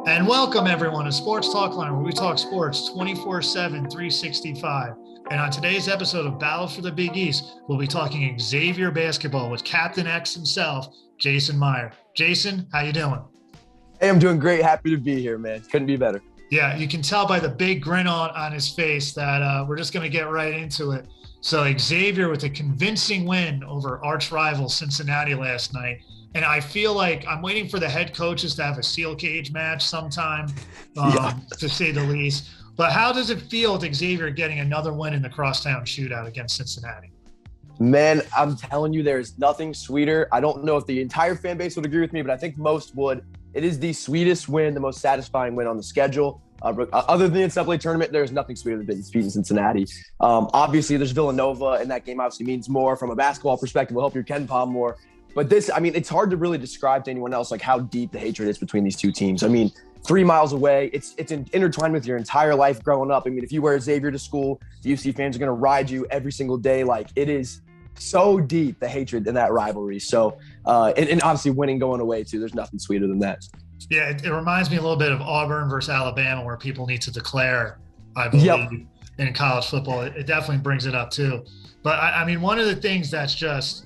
And welcome everyone to Sports Talk Line, where we talk sports 24/7, 365. And on today's episode of Battle for the Big East, we'll be talking Xavier basketball with Captain X himself, Jason Meyer. Jason, how you doing? Hey, I'm doing great. Happy to be here, man. Couldn't be better. Yeah, you can tell by the big grin on his face that we're just going to get right into it. So Xavier with a convincing win over arch rival Cincinnati last night. And I feel like I'm waiting for the head coaches to have a steel cage match sometime, to say the least. But how does it feel with Xavier getting another win in the Crosstown Shootout against Cincinnati? Man, I'm telling you, there's nothing sweeter. I don't know if the entire fan base would agree with me, but I think most would. It is the sweetest win, the most satisfying win on the schedule. Other than the NCAA tournament, there's nothing sweeter than beating Cincinnati. Obviously, there's Villanova, and that game obviously means more from a basketball perspective. Will help your Ken Pom more. But this, I mean, it's hard to really describe to anyone else like how deep the hatred is between these two teams. I mean, 3 miles away, it's intertwined with your entire life growing up. I mean, if you wear Xavier to school, the UC fans are going to ride you every single day. Like, it is so deep, the hatred in that rivalry. So, and obviously winning going away too. There's nothing sweeter than that. Yeah, it reminds me a little bit of Auburn versus Alabama, where people need to declare, I believe, in college football. It definitely brings it up too. But I mean, one of the things that's just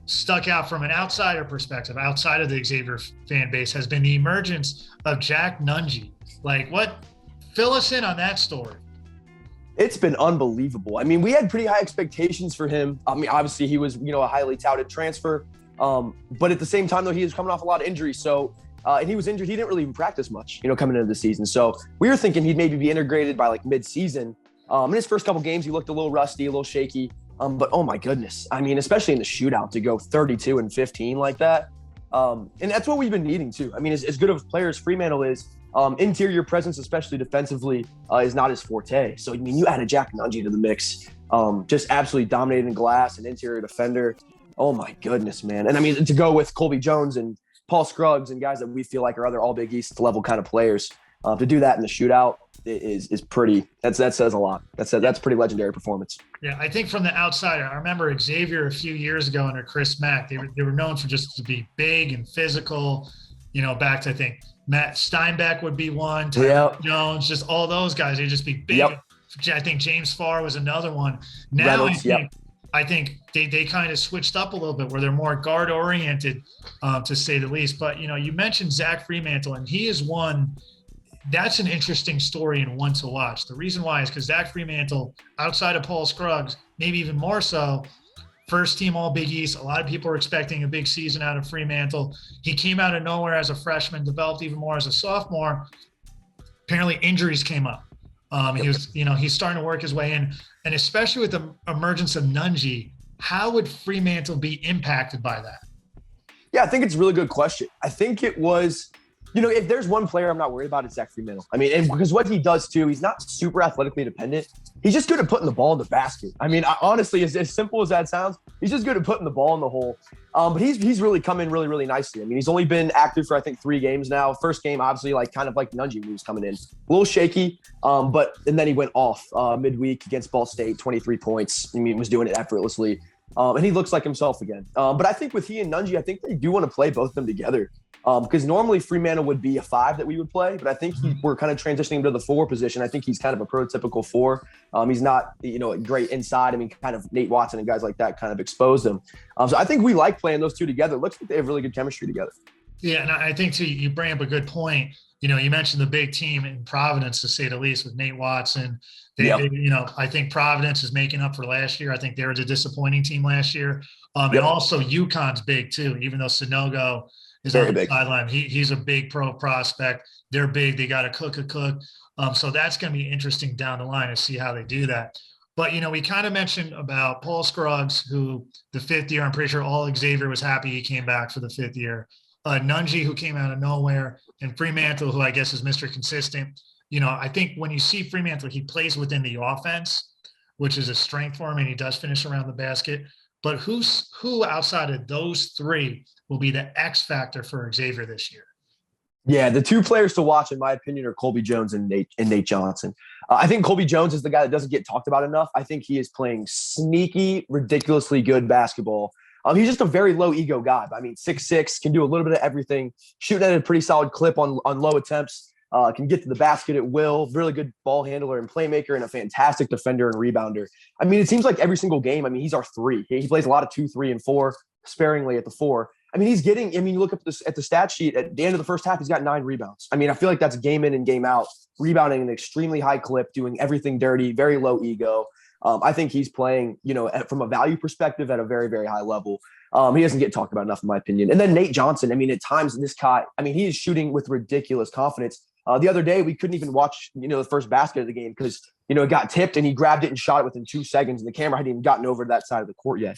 stuck out from an outsider perspective, outside of the Xavier fan base, has been the emergence of Jack Nunge. Like, fill us in on that story. It's been unbelievable. I mean, we had pretty high expectations for him. I mean, obviously he was, a highly touted transfer. But at the same time, though, he was coming off a lot of injuries. So, and he was injured. He didn't really even practice much, coming into the season. So we were thinking he'd maybe be integrated by like mid-season. In his first couple games, he looked a little rusty, a little shaky. But oh my goodness, I mean, especially in the shootout to go 32 and 15 like that. And that's what we've been needing too. I mean, as good of a player as Freemantle is, interior presence, especially defensively, is not his forte. So, I mean, you added Jack Nunge to the mix, just absolutely dominating glass and interior defender. Oh my goodness, man. And I mean, to go with Colby Jones and Paul Scruggs and guys that we feel like are other all Big East level kind of players, to do that in the shootout is pretty, that says a lot. That's a pretty legendary performance. Yeah, I think from the outsider, I remember Xavier a few years ago under Chris Mack, they were known for just to be big and physical, back to, I think, Matt Steinbeck would be one, Tyler Jones, just all those guys, they'd just be big. Yep. I think James Farr was another one. Now I think they kind of switched up a little bit where they're more guard oriented, to say the least. But, you mentioned Zack Freemantle, and he is one. That's an interesting story and one to watch. The reason why is because Zack Freemantle, outside of Paul Scruggs, maybe even more so, first team All Big East. A lot of people are expecting a big season out of Freemantle. He came out of nowhere as a freshman, developed even more as a sophomore. Apparently injuries came up. He was, he's starting to work his way in. And especially with the emergence of Nunge, how would Freemantle be impacted by that? Yeah, I think it's a really good question. I think it was – if there's one player I'm not worried about, it's Zack Freemantle. I mean, and because what he does too, he's not super athletically dependent. He's just good at putting the ball in the basket. I mean, honestly, as simple as that sounds, he's just good at putting the ball in the hole. But he's really come in really, really nicely. I mean, he's only been active for, I think, 3 games now. First game, obviously, kind of like Nunge when he was coming in. A little shaky, and then he went off midweek against Ball State, 23 points. I mean, he was doing it effortlessly. And he looks like himself again. But I think with he and Nunge, I think they do want to play both of them together. Because normally Freemantle would be a 5 that we would play, but I think we're kind of transitioning to the 4 position. I think he's kind of a prototypical 4. He's not, great inside. I mean, kind of Nate Watson and guys like that kind of exposed him. So I think we like playing those two together. It looks like they have really good chemistry together. Yeah, and I think too, you bring up a good point. You mentioned the big team in Providence, to say the least, with Nate Watson. I think Providence is making up for last year. I think they were the disappointing team last year. And also UConn's big too, even though Sanogo is on the sideline. He's a big pro prospect. They're big. They got a cook. So that's going to be interesting down the line to see how they do that. But, we kind of mentioned about Paul Scruggs, who the 5th year, I'm pretty sure all Xavier was happy he came back for the 5th year. Nunge, who came out of nowhere, and Freemantle, who I guess is Mr. Consistent. I think when you see Freemantle, he plays within the offense, which is a strength for him, and he does finish around the basket. But who outside of those 3 will be the X factor for Xavier this year? Yeah, the 2 players to watch, in my opinion, are Colby Jones and Nate Johnson. I think Colby Jones is the guy that doesn't get talked about enough. I think he is playing sneaky, ridiculously good basketball. He's just a very low ego guy. I mean, 6'6", can do a little bit of everything, shooting at a pretty solid clip on low attempts. can get to the basket at will, really good ball handler and playmaker, and a fantastic defender and rebounder. I mean, it seems like every single game, I mean, he's our 3. He plays a lot of 2, 3, and 4, sparingly at the 4. I mean, you look up at the stat sheet at the end of the first half, he's got 9 rebounds. I mean, I feel like that's game in and game out, rebounding an extremely high clip, doing everything dirty, very low ego. I think he's playing, from a value perspective at a very, very high level. He doesn't get talked about enough, in my opinion. And then Nate Johnson, I mean, at times this guy, I mean, he is shooting with ridiculous confidence. The other day, we couldn't even watch, the first basket of the game because, it got tipped and he grabbed it and shot it within 2 seconds. And the camera hadn't even gotten over to that side of the court yet.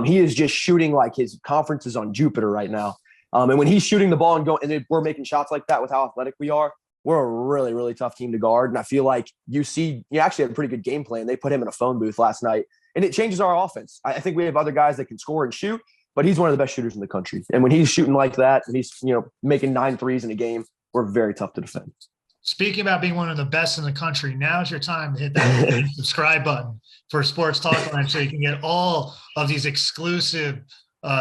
He is just shooting like his conference is on Jupiter right now. And when he's shooting the ball and we're making shots like that with how athletic we are, we're a really, really tough team to guard. And I feel like you actually had a pretty good game plan. They put him in a phone booth last night, and it changes our offense. I think we have other guys that can score and shoot, but he's one of the best shooters in the country. And when he's shooting like that, and he's, making 9 threes in a game, we're very tough to defend. Speaking about being one of the best in the country, now's your time to hit that subscribe button for Sports Talk Line so you can get all of these exclusive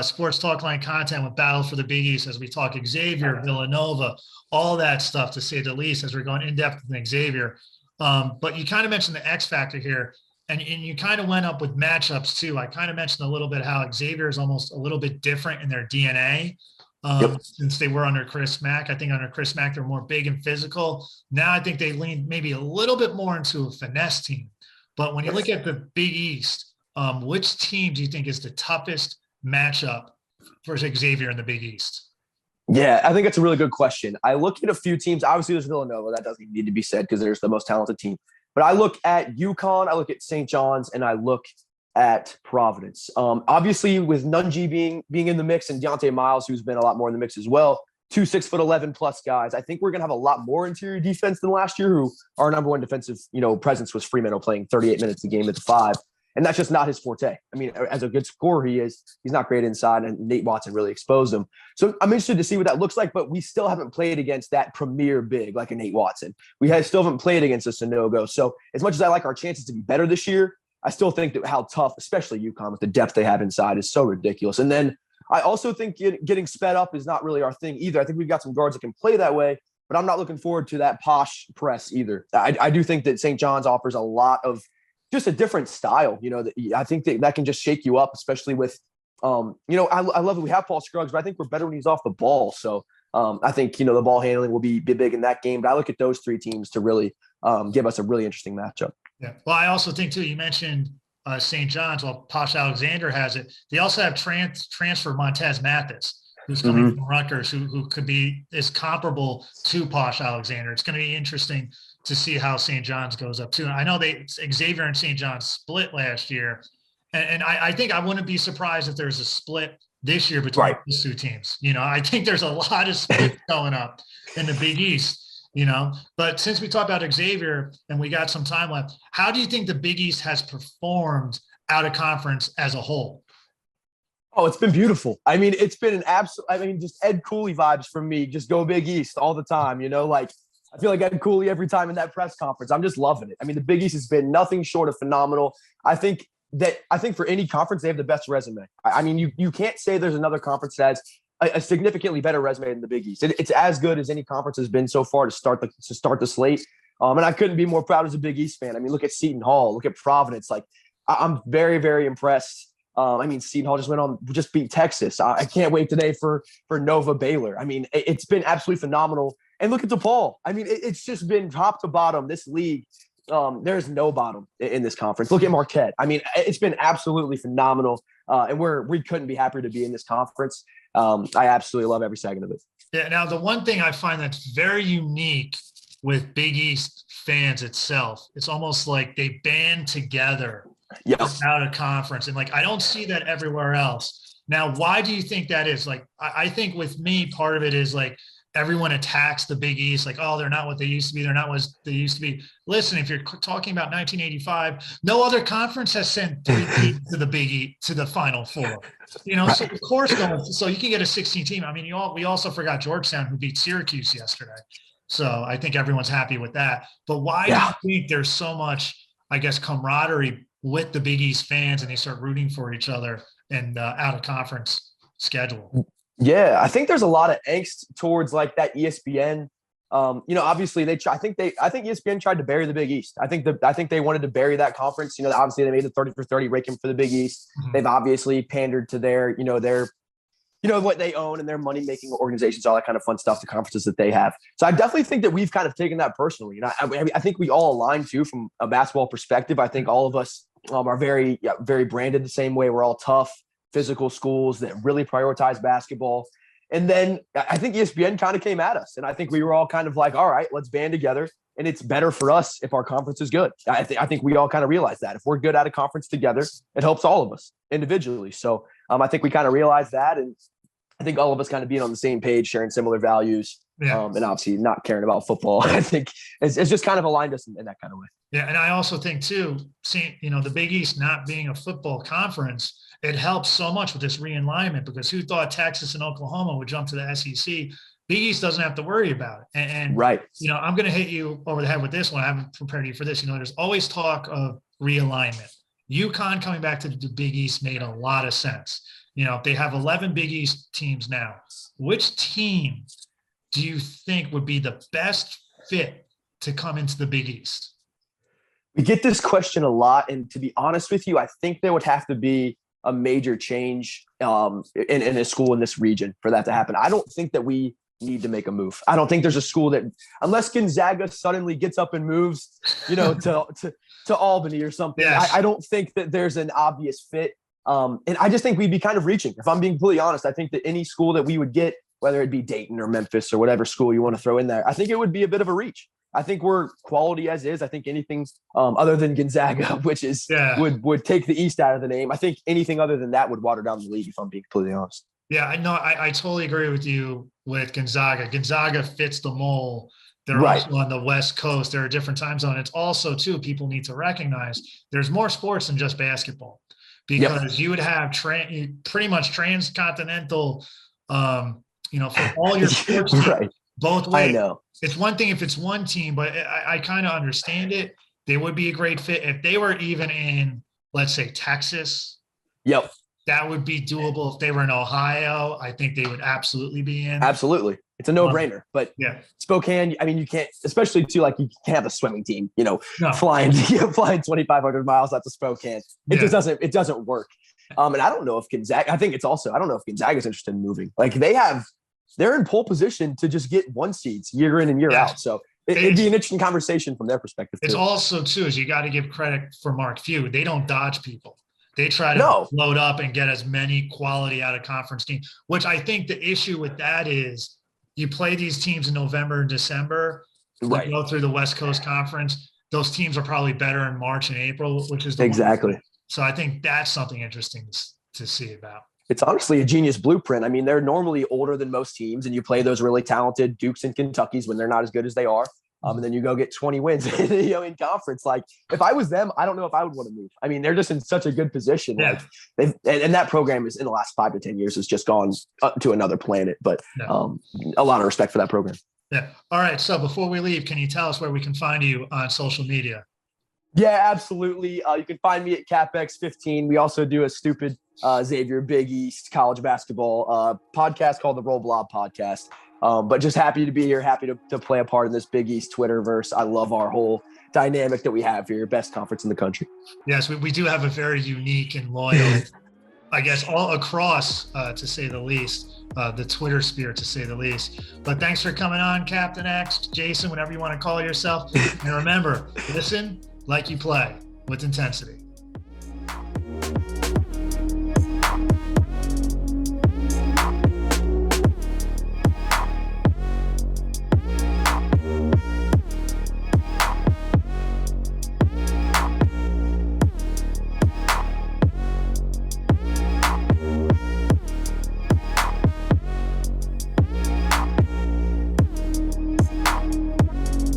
Sports Talk Line content with Battle for the Big East as we talk Xavier, Villanova, all that stuff, to say the least, as we're going in depth with Xavier. But you kind of mentioned the X factor here, and you kind of went up with matchups too. I kind of mentioned a little bit how Xavier is almost a little bit different in their DNA. Since they were under Chris Mack. I think under Chris Mack, they're more big and physical. Now I think they lean maybe a little bit more into a finesse team. But when you look at the Big East, which team do you think is the toughest matchup for Xavier in the Big East? Yeah, I think that's a really good question. I look at a few teams. Obviously, there's Villanova. That doesn't need to be said because they're the most talented team. But I look at UConn, I look at St. John's, and I look at Providence. Obviously, with Nunge being in the mix and Deontay Miles, who's been a lot more in the mix as well, 2 6'11" plus guys. I think we're gonna have a lot more interior defense than last year. Who our number one defensive, presence was Freemantle, playing 38 minutes a game at the 5, and that's just not his forte. I mean, as a good scorer, he's not great inside, and Nate Watson really exposed him. So I'm interested to see what that looks like. But we still haven't played against that premier big like a Nate Watson. Still haven't played against a Sanogo. So as much as I like our chances to be better this year, I still think that how tough, especially UConn with the depth they have inside, is so ridiculous. And then I also think getting sped up is not really our thing either. I think we've got some guards that can play that way, but I'm not looking forward to that posh press either. I do think that St. John's offers a lot of just a different style. I think that can just shake you up, especially with, I love that we have Paul Scruggs, but I think we're better when he's off the ball. So I think, the ball handling will be big in that game. But I look at those 3 teams to really give us a really interesting matchup. Yeah. Well, I also think, too, you mentioned St. John's. Well, Posh Alexander has it. They also have transfer Montez Mathis, who's coming from Rutgers, who could be is comparable to Posh Alexander. It's going to be interesting to see how St. John's goes up, too. And I know Xavier and St. John's split last year. And I think I wouldn't be surprised if there's a split this year between these 2 teams. I think there's a lot of splits going up in the Big East. But since we talked about Xavier and we got some time left, how do you think the Big East has performed out of conference as a whole? Oh, it's been beautiful. I mean, it's been an absolute, just Ed Cooley vibes from me. Just go Big East all the time, I feel like Ed Cooley every time in that press conference. I'm just loving it. I mean, the Big East has been nothing short of phenomenal. I think for any conference, they have the best resume. I mean, you can't say there's another conference that has a significantly better resume than the Big East. It's as good as any conference has been so far to start the slate. And I couldn't be more proud as a Big East fan. I mean, look at Seton Hall, look at Providence. Like, I'm very, very impressed. Seton Hall just beat Texas. I can't wait today for Nova Baylor. I mean, it's been absolutely phenomenal. And look at DePaul. I mean, it's just been top to bottom. This league, there's no bottom in this conference. Look at Marquette. I mean, it's been absolutely phenomenal. And we couldn't be happier to be in this conference. I absolutely love every second of it. Yeah. Now, the one thing I find that's very unique with Big East fans itself, it's almost like they band together out of conference. And I don't see that everywhere else. Now, why do you think that is? I think with me, part of it is everyone attacks the Big East, they're not what they used to be. They're not what they used to be. Listen, if you're talking about 1985, no other conference has sent 3 teams to the Big East, to the Final Four. So of course, so you can get a 16 team. I mean, we also forgot Georgetown, who beat Syracuse yesterday. So I think everyone's happy with that. But why do you think there's so much, camaraderie with the Big East fans, and they start rooting for each other and out of conference schedule? Yeah, I think there's a lot of angst towards that ESPN Obviously I think ESPN tried to bury the Big East. I think they wanted to bury that conference. Obviously they made the 30 for 30 ranking for the Big East. Mm-hmm. They've obviously pandered to their what they own and their money-making organizations, all that kind of fun stuff, the conferences that they have. So I definitely think that we've kind of taken that personally. I think we all align too from a basketball perspective. I think all of us are very, very branded the same way. We're all tough, physical schools that really prioritize basketball. And then I think ESPN kind of came at us. And I think we were all kind of like, all right, let's band together. And it's better for us if our conference is good. I think we all kind of realize that. If we're good at a conference together, it helps all of us individually. So I think we kind of realized that. And I think all of us kind of being on the same page, sharing similar values, and obviously not caring about football. I think it's just kind of aligned us in that kind of way. Yeah, and I also think too, seeing the Big East not being a football conference, it helps so much with this realignment, because who thought Texas and Oklahoma would jump to the SEC? Big East doesn't have to worry about it. And right. I'm going to hit you over the head with this one. I haven't prepared you for this. There's always talk of realignment. UConn coming back to the Big East made a lot of sense. They have 11 Big East teams now. Which team do you think would be the best fit to come into the Big East? We get this question a lot. And to be honest with you, I think there would have to be a major change in a school in this region for that to happen. I don't think that we need to make a move. I don't think there's a school that, unless Gonzaga suddenly gets up and moves, to Albany or something. Yes. I don't think that there's an obvious fit. And I just think we'd be kind of reaching. If I'm being completely honest, I think that any school that we would get, whether it be Dayton or Memphis or whatever school you want to throw in there, I think it would be a bit of a reach. I think we're quality as is. I think anything other than Gonzaga, which is would take the East out of the name. I think anything other than that would water down the league, if I'm being completely honest. Yeah, I know. I totally agree with you with Gonzaga. Gonzaga fits the mold. They're right. Also on the West Coast. They're a different time zone. It's also, too, people need to recognize there's more sports than just basketball, because you would have pretty much transcontinental, for all your sports right. both ways. I know. It's one thing if it's one team, but I kind of understand it. They would be a great fit if they were even in, let's say, Texas. Yep. That would be doable. If they were in Ohio, I think they would absolutely be in. Absolutely. It's a no-brainer. But Spokane, I mean, you can't, especially too, like you can't have a swimming team, flying 2,500 miles out to Spokane. It doesn't work. And I don't know if Gonzaga, I don't know if Gonzaga's interested in moving. Like they're in pole position to just get one seeds year in and year out. So it'd be an interesting conversation from their perspective. It's also too, is you got to give credit for Mark Few. They don't dodge people. They try to load up and get as many quality out of conference teams, which I think the issue with that is you play these teams in November and December, right? Go through the West Coast Conference. Those teams are probably better in March and April, which is exactly. So I think that's something interesting to see about. It's honestly a genius blueprint. I mean, they're normally older than most teams, and you play those really talented Dukes and Kentuckys when they're not as good as they are. And then you go get 20 wins in conference. Like, if I was them, I don't know if I would want to move. I mean, they're just in such a good position. Yeah. Like and that program is in the last 5 to 10 years has just gone up to another planet. But a lot of respect for that program. Yeah. All right. So before we leave, can you tell us where we can find you on social media? Yeah, absolutely. You can find me at CapX15. We also do a stupid Xavier Big East college basketball podcast called the Roll Blob Podcast. But just happy to be here, happy to play a part in this Big East Twitterverse. I love our whole dynamic that we have here, best conference in the country. Yes, we do have a very unique and loyal, I guess, all across, to say the least, the Twitter sphere, to say the least. But thanks for coming on, Captain X, Jason, whatever you want to call yourself. And remember, listen like you play with intensity.